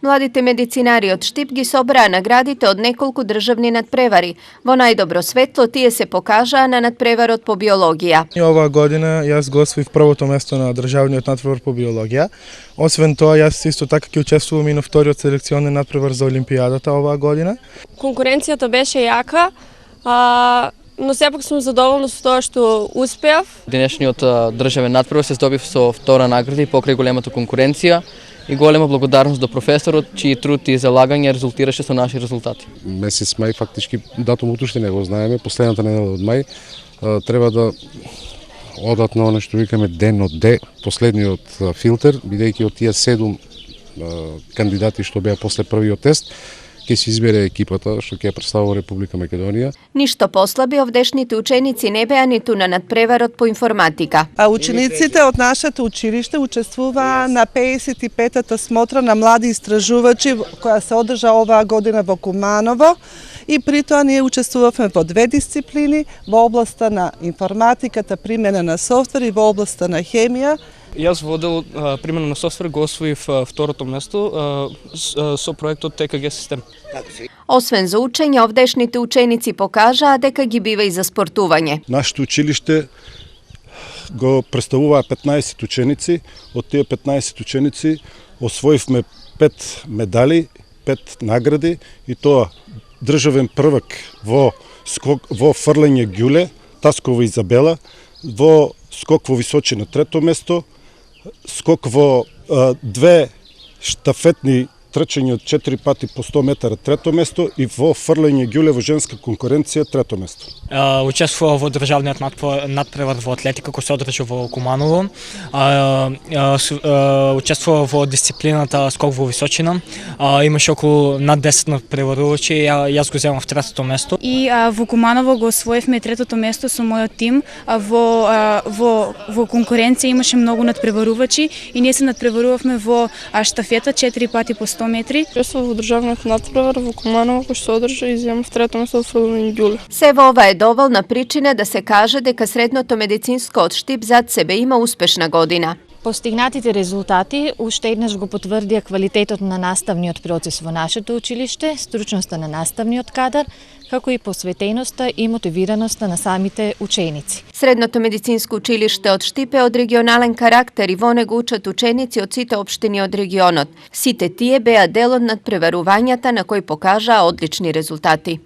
Младите медицинари од Штип ги собраа наградите од неколку државни надпревари. Во најдобро светло тие се покажаа на надпреварот по биологија. Оваа година јас го освоив првото место на државниот надпревар по биологија. Освен тоа, јас исто така ќе учествувам и на вториот селекционен надпревар за Олимпијадата оваа година. Конкуренцијата беше јака, но сепак сум задоволна со тоа што успеав. Денешниот државен надпревар се здобив со втора награда и покрај големата конкуренција и голема благодарност до професорот, чиј труд и залагање резултираше со наши резултати. Месец мај, фактички датумот уште не го знаеме, последната недела од мај треба да одат на оно што викаме ден од Д, последниот филтер, бидејќи од тие 7 кандидати што беа после првиот тест, ќе се избере екипата што ќе представува Република Македонија. Ништо послаби овдешните ученици не беа ниту на надпреварот по информатика. Учениците од нашето училиште учествуваа на 55-та смотра на млади истражувачи која се одржа оваа година во Куманово и при тоа ние учествувавме во 2 дисциплини, во областа на информатиката, примена на софтвер и во областа на хемија. Јас во дел примена на софтвер го освоив второто место со проектот ТКГ систем. Освен за учење, овдешните ученици покажаа дека ги бива и за спортување. Нашето училиште го представуваа 15 ученици, од тие 15 ученици освоивме 5 медали, 5 награди и тоа државен првак во фрлење ѓуле, Таскова Изабела, во скок во височина 3-то место, скок во 2 штафетни трчања од 4 пати по 100 метара 3-то место и во фрлење ѓуле во женска конкуренција 3-то место. Учествував во државниот надпревар во атлетика кој се одржа во Куманово. Учествував во дисциплината скок во височина. Имаше околу над 10 надпреварувачи, јас го земав 3-то место. И во Куманово го освоивме 3-то место со мојот тим. Во конкуренција имаше многу надпреварувачи и ние се надпреварувавме во штафета 4 пати по 100 метри. Учествував во државниот надпревар во Куманово кој се одржа и земав 3-то место во фрлење ѓуле. Сева ова е доволна причина да се каже дека средното медицинско од Штип зад себе има успешна година. Постигнатите резултати уште еднаш го потврдија квалитетот на наставниот процес во нашето училиште, стручноста на наставниот кадар, како и посветеноста и мотивираноста на самите ученици. Средното медицинско училиште од Штип е од регионален карактер и во него учат ученици од сите општини од регионот. Сите тие беа дел од надпреварувањата на кои покажаа одлични резултати.